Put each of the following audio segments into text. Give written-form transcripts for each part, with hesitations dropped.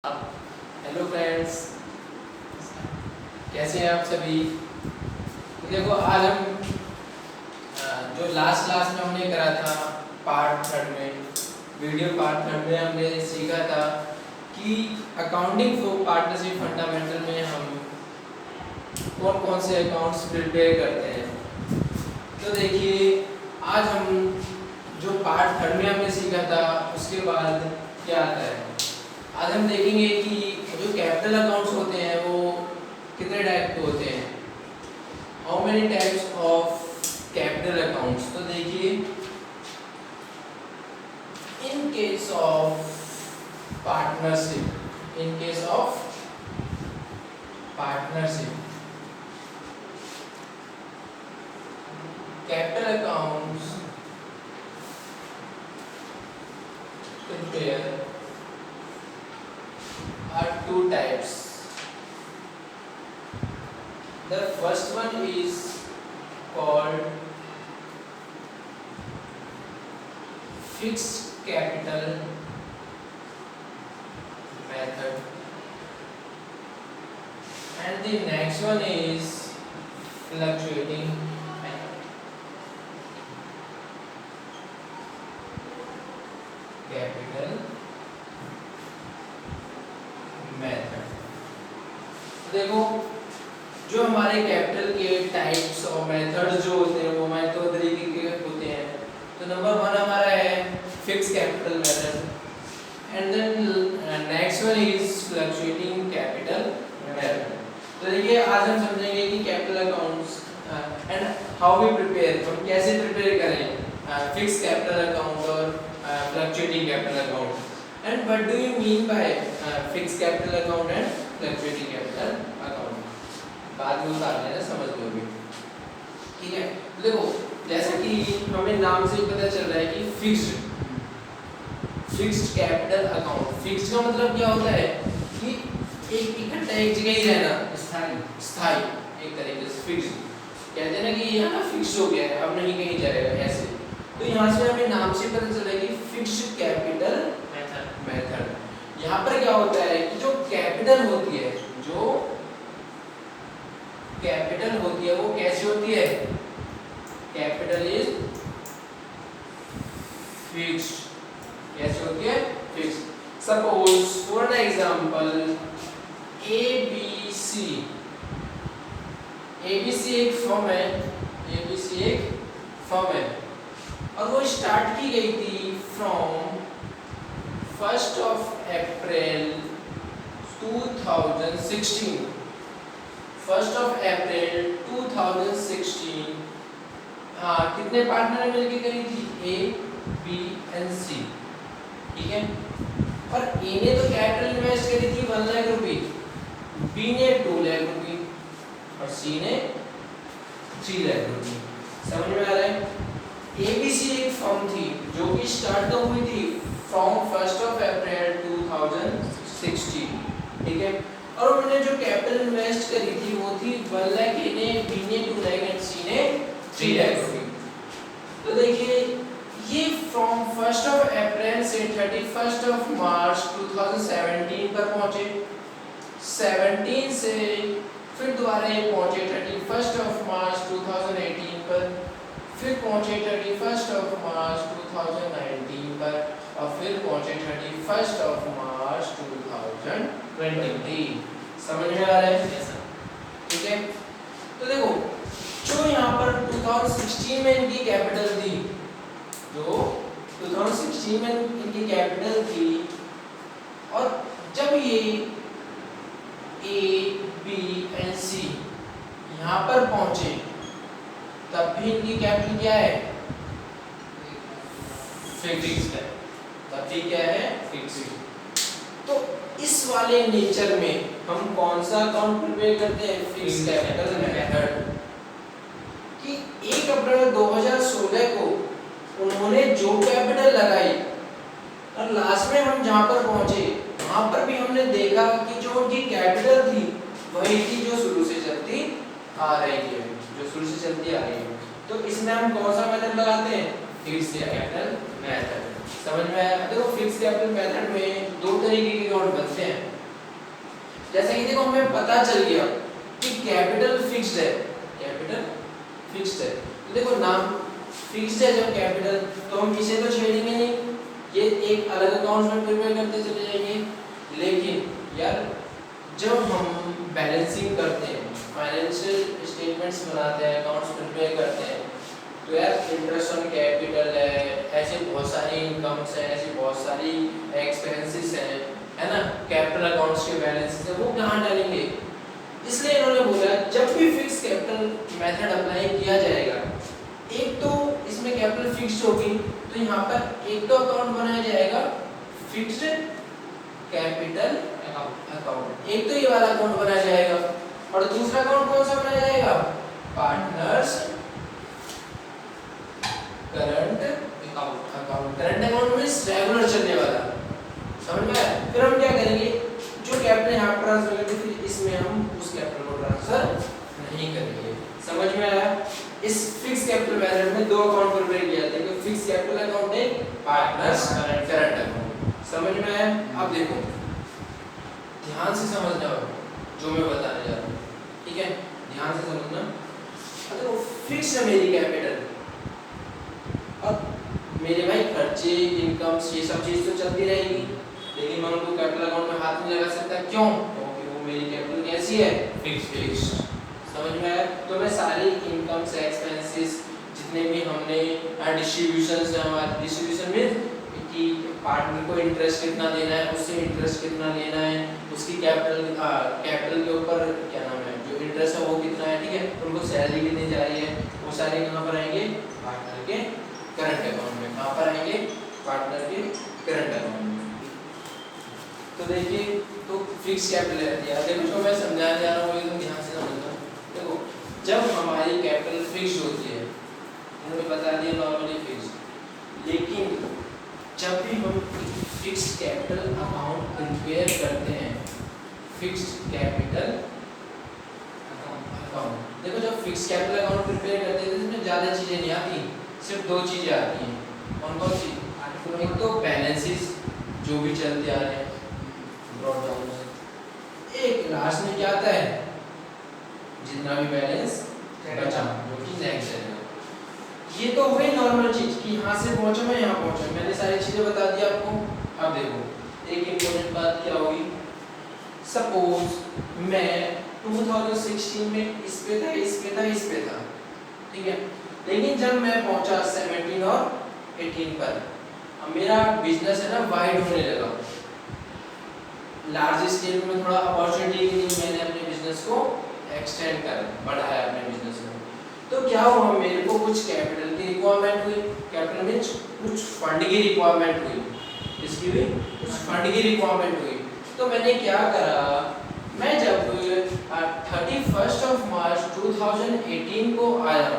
Hello friends, कैसे हैं आप सभी। तो देखो आज हम जो लास्ट क्लास में हमने करा था पार्ट थर्ड में, वीडियो पार्ट थर्ड में हमने सीखा था कि अकाउंटिंग फॉर पार्टनरशिप फंडामेंटल में हम कौन कौन से अकाउंट्स प्रिपेयर करते हैं। तो देखिए आज हम जो पार्ट थर्ड में हमने सीखा था उसके बाद क्या आता है। आज हम देखेंगे कि जो कैपिटल अकाउंट्स होते हैं वो कितने टाइप के होते हैं, how many types of capital accounts. तो देखिए in case of partnership, capital accounts prepare are two types. The first one is called fixed capital method, and the next one is fluctuating capital method. देखो जो हमारे capital के types और method जो होते हैं वो हमारे दो तरीके के होते हैं। तो नंबर वन हमारा है fix capital method and then next one is fluctuating capital method. तो देखिए आज हम समझेंगे कि capital accounts and how we prepare, हम कैसे प्रिपेयर करें फिक्स कैपिटल अकाउंट और fluctuating capital account. And what do you mean by fixed capital account and fluctuating capital account? बाद में उतार लेना, समझ लोगे, ठीक है। तो देखो जैसा कि हमें नाम से ही पता चल रहा है कि फिक्स्ड कैपिटल अकाउंट। फिक्स्ड का मतलब क्या होता है कि एक इकट्ठा एक जगह ही रहना, स्थायी एक तरीके से फिक्स्ड कहते हैं ना कि ये ना फिक्स हो गया है, अब नहीं कहीं जाएगा ऐसे। तो यहाँ से हमें नाम से पता चल रहा है कि फिक्स्ड कैपिटल मेथड। यहाँ पर क्या होता है कि जो कैपिटल होती है वो कैसी होती है, कैपिटल इज फिक्स्ड। कैसी होती है, fixed. Suppose for an example ABC एक फर्म है और वो स्टार्ट की गई थी from 1st of April 2016। 1st of April 2016 कितने पार्टनर ने मिलकर करी थी, A, B and C, ठीक है। और A ने तो कैपिटल इन्वेस्ट करी थी 1 लाख रुपए, B ने 2 लाख रुपए और C ने 3 लाख रुपए। समझ में आ रहा है। ABC एक फर्म थी जो कि स्टार्ट तो हुई थी फ्रॉम 1st of April 2016, ठीक है। और उन्होंने जो कैपिटल इन्वेस्ट करी थी वो थी 1 लाख, A ने, B ने 2 लाख एंड C ने 3 लाख रुपए। तो देखिए ये फ्रॉम 1st of April से 31st of March 2017 पर पहुंचे। 17 से फिर दोबारा ये पहुंचे 31st of March 2018 पर, फिर पहुंचे 31st of March 2019 पर और फिर पहुंचे 31st of March 2020। समझ में आ रहा है, ठीक है। तो देखो जो यहाँ पर 2016 में इनकी कैपिटल थी, और जब ये A, B and C यहाँ पर पहुंचे तब भी इनकी कैपिटल क्या है, फिक्स्ड है। तब भी क्या है, फिक्स्ड। तो इस वाले नेचर में हम कौन सा अकाउंट प्रिपेयर करते हैं, फिक्स्ड कैपिटल मेथड। कि 1 अप्रैल 2016 को उन्होंने जो कैपिटल लगाई और लास्ट में हम जहां पर पहुंचे वहां पर भी हमने देखा कि जो उनकी कैपिटल थी वही थी जो शुरू से चलती आ रही है। तो इसमें हम कौन सा मेथड लगाते हैं, फिक्स्ड कैपिटल मेथड। समझ में आया। देखो फिक्स्ड कैपिटल मेथड में दो तरीके के अकाउंट बनते हैं। जैसे कि देखो हमें पता चल गया कि कैपिटल फिक्स्ड है, कैपिटल फिक्स्ड है, तो देखो नाम फिक्स्ड है जब कैपिटल, तो हम इसे तो छेड़ेंगे नहीं, ये एक अलग अकाउंट में प्रिपेयर करते चले जाएंगे। लेकिन यार जब हम बैलेंसिंग करते हैं, फाइनेंशियल स्टेटमेंट्स बनाते हैं, अकाउंट्स प्रिपेयर करते हैं, तो यार इंटरेस्ट ऑन कैपिटल है, ऐसे बहुत सारी इनकम्स हैं, ऐसी बहुत सारी एक्सपेंसेस हैं, है ना, कैपिटल अकाउंट्स के बैलेंसेस हैं, वो कहाँ डालेंगे? इसलिए इन्होंने बोला जब भी फिक्स कैपिटल मेथड अप्लाई किया जाएगा, एक तो इसमें कैपिटल फिक्स्ड होगी, तो यहाँ पर एक तो अकाउंट बनाया जाएगा फिक्स्ड कैपिटल अकाउंट, एक तो ये वाला अकाउंट बनाया जाएगा, और दूसरा अकाउंट कौन सा बनाया जाएगा? Partners current account. Current account means regular चलने वाला, समझ में आया? फिर हम क्या करेंगे, जो कैपिटल यहाँ ट्रांसफर करते फिर इसमें हम उस कैपिटल को ट्रांसफर नहीं करेंगे। समझ में आया? इस फिक्स कैपिटल मेथड में दो अकाउंट प्रिपेयर किए जाते हैं, फिक्स कैपिटल अकाउंट है, पार्टनर्स करंट अकाउंट। समझ में आया? अब देखो ध्यान से समझना जो मैं बताने जा रहा हूँ, ठीक है, ध्यान से समझना। अगर वो फिक्स है मेरी कैपिटल, अब मेरे भाई खर्चे, इनकम्स, ये सब चीज तो चलती रहेगी, लेकिन मैं उनको कैपिटल अकाउंट में हाथ नहीं लगा सकता। क्यों? क्योंकि वो मेरी कैपिटल कैसी है? फिक्स्ड। समझ में आया? तो मैं सारी इनकम्स, एक्सपेंसेस, जितने भी हमने डिस्ट्रीब्यूशंस है हमारे, डिस्ट्रीब्यूशन में कि पार्टनर को इंटरेस्ट कितना देना है, उससे इंटरेस्ट कितना लेना है, उसकी कैपिटल के ऊपर क्या नाम है जो इंटरेस्ट है वो कितना है, ठीक है, उनको सैलरी कितनी जा रही है, वो सारे कहाँ पर आएंगे? पार्टनर के करंट अकाउंट में। कहाँ पर आएंगे? पार्टनर के करंट अकाउंट में। तो देखिए, तो फिक्स कैपिटल रहती है। देखो जो मैं समझाने जा रहा हूँ एकदम ध्यान से समझना। देखो जब हमारी कैपिटल फिक्स होती है, उन्होंने बता दिया नॉर्मली फिक्स, लेकिन जब भी हम फिक्स कैपिटल अकाउंट प्रिपेयर करते हैं, फिक्स्ड कैपिटल अकाउंट, देखो जब फिक्स कैपिटल अकाउंट प्रिपेयर करते हैं तो इसमें ज़्यादा चीज़ें नहीं आती, सिर्फ दो चीज़ें आती हैं। कौन कौन सी? एक तो बैलेंसेस जो भी चलते आ रहे हैं, ब्रॉड डाउन, एक लास्ट में क्या आता है? जितना भी बैलेंस बचा, जो कि नेक्स्ट है। ये तो हुई नॉर्मल चीज कि यहाँ से पहुंचा मैं यहाँ पहुंचा, मैंने सारी चीजें बता दी आपको। अब देखो एक इम्पोर्टेंट बात क्या हुई, सपोज मैं 2016 में इस पे था, इस पे था, इस पे था, ठीक है, लेकिन जब मैं पहुंचा 17 और 18 पर, अब मेरा बिजनेस है ना वाइड होने लगा, लार्ज स्केल में थोड़ा अपॉर्चुनिटी के लिए मैंने अपने बिजनेस को एक्सटेंड कर बढ़ाया अपने बिजनेस को। तो क्या हुआ, मेरे को कुछ कैपिटल की रिक्वायरमेंट हुई, कैपिटल मींस कुछ फंड की रिक्वायरमेंट हुई, इसकी भी कुछ फंड की रिक्वायरमेंट हुई। तो मैंने क्या करा, मैं जब 31 मार्च 2018 को आया,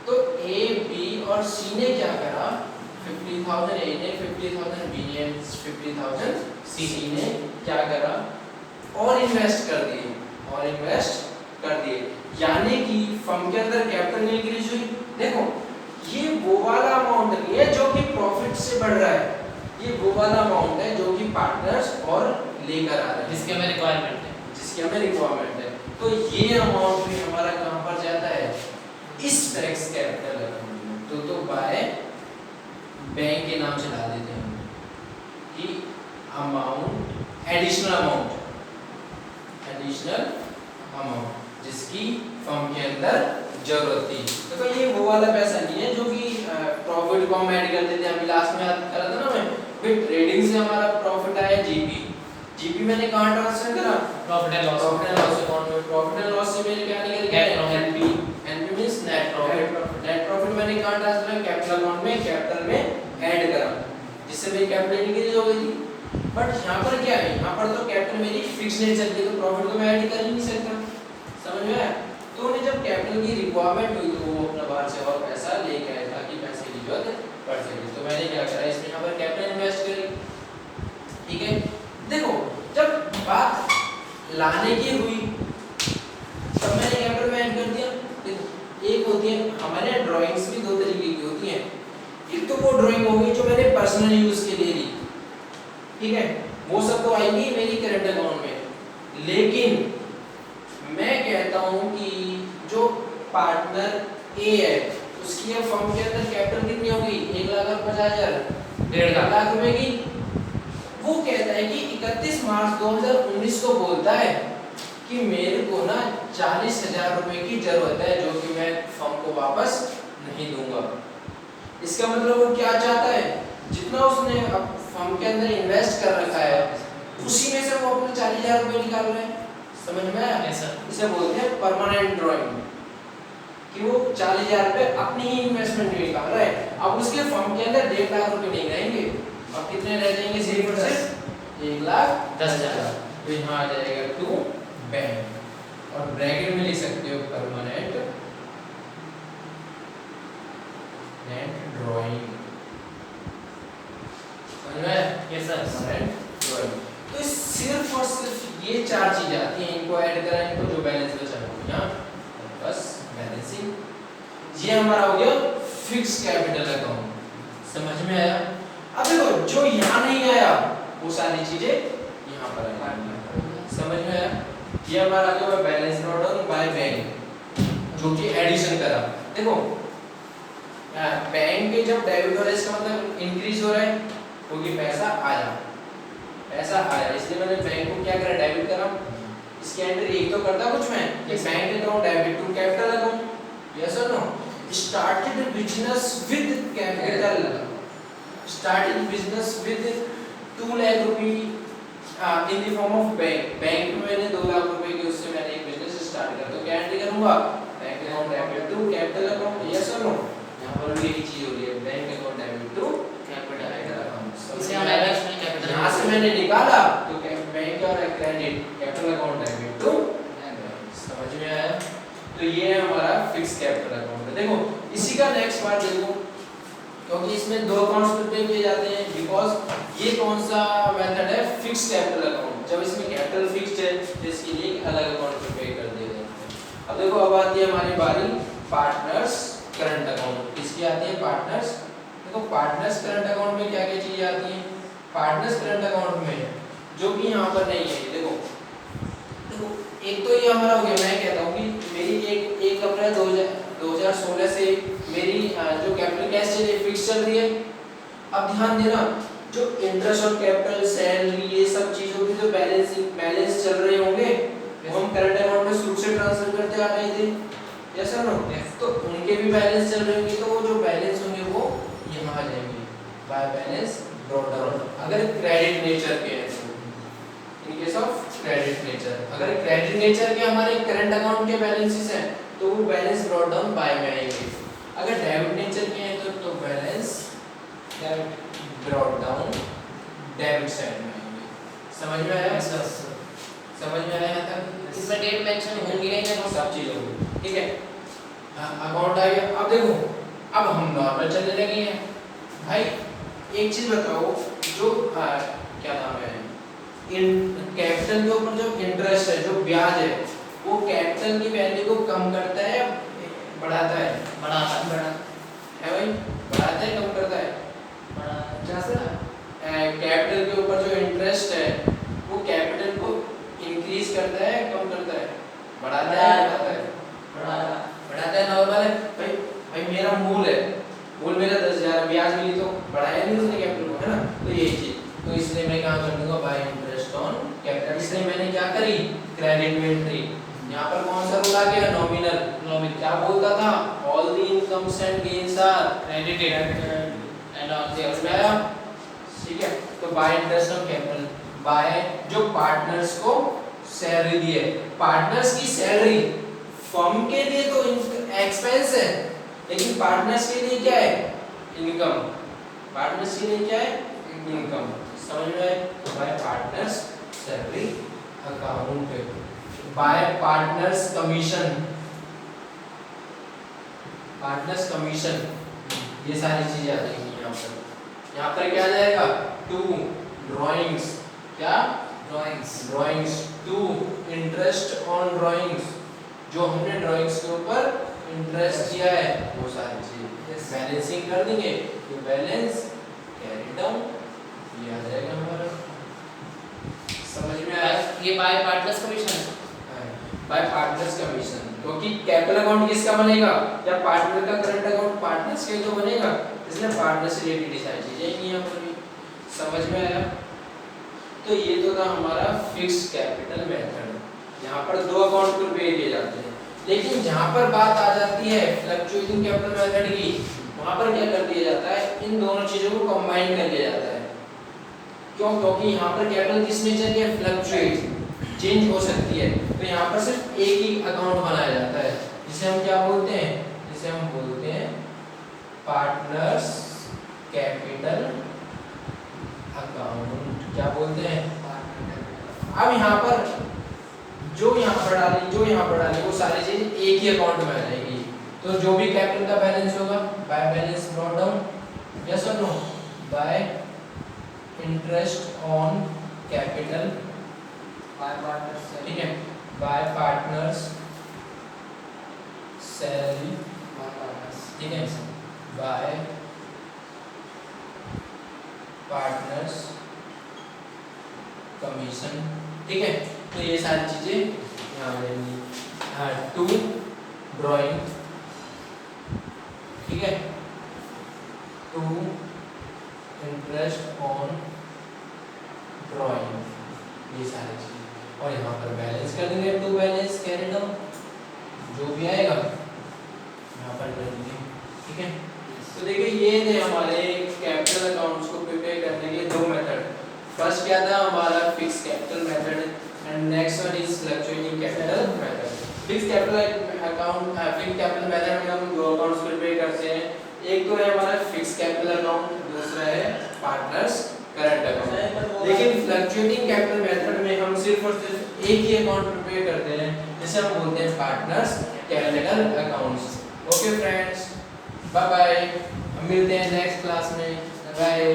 तो ए, बी और सी ने क्या करा, 50,000 ए ने, 50,000 बी ने, 50,000 सी ने क्या करा, और इन्वेस्ट कर दिए, और इन्वेस्ट कर दिए, यानी कि फर्म के अंदर कैपिटल इंक्रीज हुई। देखो ये वो वाला अमाउंट नहीं है जो कि प्रॉफिट से बढ़ रहा है, ये वो वाला अमाउंट है जो कि पार्टनर्स और लेकर आ रहे हैं, जिसके हमें रिक्वायरमेंट है, जिसकी हमें रिक्वायरमेंट है। तो ये अमाउंट भी हमारा कहाँ पर जाता है? इस फिक्स कैपिटल अकाउंट में। तो बाय बैंक के नाम से डाल देते हैं कि अमाउंट, एडिशनल अमाउंट जिसकी फर्म के अंदर जरूरत थी। तो ये वो वाला पैसा नहीं है जो कि प्रॉफिट को हम ऐड कर देते हैं। अभी लास्ट में याद करा था ना मैं, फिर ट्रेडिंग से हमारा प्रॉफिट आया जीपी मैंने कहाँ ट्रांसफर करा? प्रॉफिट एंड लॉस अकाउंट में। प्रॉफिट एंड लॉस से मेरे क्या निकल गया? एनपी मींस नेट प्रॉफिट मैंने कहाँ ट्रांसफर किया? कैपिटल अकाउंट में, कैपिटल में ऐड करा, जिससे मेरी कैपिटल इंक्रीज हो गई थी। बट यहाँ पर क्या है, यहाँ पर तो कैपिटल मेरी फिक्स नहीं चल रही, तो प्रॉफिट तो मैं ऐड कर ही नहीं सकता। समझ में आया? तो उन्हें जब कैपिटल की रिक्वायरमेंट हुई तो वो अपना बाहर से और पैसा लेके आया ताकि पैसे की जरूरत पड़ सके। तो मैंने क्या करा, इसमें यहाँ पर कैपिटल इन्वेस्ट करी, ठीक है। देखो जब बात लाने की हुई तब मैंने कैपिटल में ऐड कर दिया। देखो एक होती है हमारे ड्राइंग्स भी दो तरीके की होती हैं, एक तो वो ड्राइंग होगी जो मैंने पर्सनल यूज के लिए ली, ठीक है, वो सब तो आएंगी मेरी करंट अकाउंट में। लेकिन मैं कहता हूं कि जो पार्टनर ए है उसकी अब फर्म के अंदर कैपिटल कितनी होगी 1,50,000 1.5 लाख रुपए की। वो कहता है कि 31 मार्च 2019 को बोलता है कि मेरे को ना 40,000 रुपए की जरूरत है जो कि मैं फर्म को वापस नहीं दूंगा। इसका मतलब वो क्या चाहता है, जितना उसने अब फर्म के अंदर इन्वेस्ट कर रखा है उसी में से वो अपने 40,000 रुपए निकाल रहे हैं। समझ में आया? इसे बोलते हैं परमानेंट ड्राइंग, कि वो 40,000 रुपए अपनी ही इन्वेस्टमेंट में निकाल रहा है। अब उसके फर्म के अंदर 1.5 लाख रुपए नहीं रहेंगे, अब कितने रह जाएंगे? 1,10,000। तो यहाँ आ जाएगा टू बैंक और ब्रैकेट में लिख सकते हो परमानेंट नेट ड्राइंग। समझ में आया? Yes sir, permanent drawing. तो सिर्फ और सिर्फ ये 4 चीजें आती हैं, इनको ऐड करें इनको जो बैलेंस बचा है यहाँ बस बैलेंसिंग। ये हमारा हो गया फिक्स कैपिटल अकाउंट। समझ में आया? अब देखो जो यहाँ नहीं आया वो सारी चीजें यहाँ पर आएंगी। समझ में आया? ये हमारा आ गया balance draw down by bank, जो कि एडिशन करा। देखो बैंक के जब डेबिट हो रहा है इसका मतलब इंक्रीज हो रहा है क्योंकि पैसा आया, इसलिए मैंने बैंक को क्या करा, डेबिट करा। इसके अंदर एक तो करता कुछ मैं कि bank account debit to capital account, yes और no. Started business with capital, started business with 2 lakh रुपए in the form of bank में मैंने 2 लाख रुपए की उससे मैंने एक बिजनेस स्टार्ट किया, तो क्या एंट्री करूंगा, bank account debit to capital account, yes और नो। यहां पर भी यही चीज हो रही है, bank account debit to capital account. इससे हमारा कैपिटल यहां से मैंने निकाला तो बैंक और credit capital account debit to, समझ में आया? तो ये है हमारा फिक्स कैपिटल अकाउंट। देखो इसी का नेक्स्ट पार्ट देखो, क्योंकि इसमें 2 अकाउंट्स प्रिपेयर किए जाते हैं, बिकॉज ये कौन सा मेथड है, फिक्स कैपिटल अकाउंट। जब इसमें कैपिटल फिक्स्ड है तो इसके लिए एक अलग अकाउंट प्रिपेयर कर दिए जाते हैं। अब देखो अब आती है हमारी बारी पार्टनर्स करंट अकाउंट। किसकी आती है? पार्टनर्स। देखो पार्टनर्स करंट अकाउंट में क्या क्या चीजें आती हैं? पार्टनर्स करंट अकाउंट में जो कि यहाँ पर नहीं है, देखो एक तो ये हमारा हो गया, मैं कहता हूँ कि मेरी 1 अप्रैल 2016 से मेरी जो कैपिटल कैश चल रही है फिक्स चल रही है। अब ध्यान देना जो इंटरेस्ट ऑन कैपिटल, सैलरी, ये सब चीजों की जो बैलेंस चल रहे होंगे वो हम करंट अकाउंट में शुरू से ट्रांसफर करते आ रहे थे, यस और नो। तो उनके भी बैलेंस चल रहे होंगे तो वो जो बैलेंस होंगे वो यहाँ आ जाएंगे बाय बैलेंस ब्रॉट डाउन, अगर क्रेडिट नेचर के हैं तो। In case of credit nature, अगर क्रेडिट नेचर के हमारे करंट अकाउंट के बैलेंसेस हैं तो वो बैलेंस ब्रॉट डाउन बाय में आएंगे। अगर डेबिट नेचर के हैं तो balance brought down debit side में आएंगे। समझ में आया? समझ में आया यहाँ तक? इसमें डेट मेंशन होंगी नहीं, सब चीज होगी, ठीक है। अकाउंट आ गया। अब देखो अब हम नॉर्मल चलने लगे हैं। भाई एक चीज बताओ, जो क्या नाम है, कैपिटल के ऊपर जो इंटरेस्ट है, जो ब्याज है, वो कैपिटल की वैल्यू को कम करता है या बढ़ाता है? बढ़ाता है भाई, बढ़ाता है कम करता है? कैपिटल के ऊपर जो इंटरेस्ट है वो कैपिटल को इंक्रीज करता है कम करता है? बढ़ाता है बढ़ाता है? बढ़ाता है। नॉर्मल है भाई, मेरा मूल है, मूल मेरा 10,000 ब्याज मिली तो बढ़ाया नहीं उसने कैपिटल को, है ना। तो यही चीज, तो इसलिए मैं कहाँ कर दूंगा बाय इंटरेस्ट ऑन कैपिटल। इसलिए मैंने क्या करी, क्रेडिट में एंट्री। यहाँ पर कौन सा रूल आ गया? नॉमिनल। क्या बोलता था? All the incomes and gains are credited and all the, ठीक है। तो by interest on capital, by जो पार्टनर्स को सैलरी दी है, पार्टनर्स की सैलरी फर्म के लिए तो एक्सपेंस है, लेकिन पार्टनर्स के लिए क्या है? इनकम। पार्टनर्स के लिए क्या है? इनकम। समझ में आए? Bye partners salary account, bye partners commission, partners commission, ये सारी चीजें आ जाएंगी यहाँ पर। यहाँ पर क्या आ जाएगा? टू ड्राइंग्स, क्या drawings, to interest on drawings, जो हमने ड्राइंग्स के ऊपर इंटरेस्ट दिया है वो सारी चीज बैलेंसिंग कर देंगे, तो बैलेंस कैरी डाउन ये आ जाएगा हमारा। समझ में आया? ये bye partners commission, bye partners commission, क्योंकि कैपिटल अकाउंट किसका बनेगा, या पार्टनर का करंट अकाउंट पार्टनर्स के तो बनेगा, इसलिए पार्टनर से रिलेटेड सारी चीजें ही यहाँ पर भी समझ में आया। तो ये तो था हमारा फिक्स कैपिटल मेथड, यहाँ पर दो अकाउंट प्रिपेयर किए जाते हैं। लेकिन जहाँ पर बात आ जाती है फ्लक्चुएटिंग कैपिटल मेथड की, वहाँ पर क्या कर दिया जाता है, इन दोनों चीजों को कंबाइन कर लिया जाता है। क्यों? क्योंकि यहाँ पर कैपिटल किस नेचर की है, फ्लक्चुएट, चेंज हो सकती है, तो यहाँ पर सिर्फ एक ही अकाउंट बनाया जाता है, जिसे हम क्या बोलते हैं, जिसे हम बोलते हैं पार्टनर्स कैपिटल अकाउंट। क्या बोलते हैं? अब यहाँ पर जो यहाँ पर डाली वो सारी चीज एक ही अकाउंट में आ जाएगी। तो जो भी कैपिटल का बैलेंस होगा, by balance brought down, yes और no, by interest on capital, by partners, ठीक है, by partners salary, by partners, ठीक है, बाय पार्टनर्स कमीशन, ठीक है। तो ये सारी चीजें यहाँ रहेंगी। हाँ, टू ड्राइंग, ठीक है, टू इंटरेस्ट ऑन ड्राइंग, ये सारी चीजें, और यहाँ पर बैलेंस कर देंगे, टू बैलेंस कैरी डाउन, जो भी आएगा यहाँ पर कर देंगे, ठीक है। तो देखिए ये थे हमारे कैपिटल अकाउंट्स को प्रिपेयर करने के दो मेथड। फर्स्ट क्या था हमारा fix capital method, and next one is fluctuating capital method. Fix capital account, fix capital method में हम दो अकाउंट्स प्रिपेयर करते हैं, एक तो है हमारा फिक्स कैपिटल अकाउंट, दूसरा है पार्टनर्स करंट अकाउंट। लेकिन फ्लक्चुएटिंग कैपिटल मेथड में हम सिर्फ और सिर्फ एक ही अकाउंट प्रिपेयर करते हैं, जिसे हम बोलते हैं partners capital accounts. Okay friends, bye bye, हम मिलते हैं नेक्स्ट क्लास में, बाय।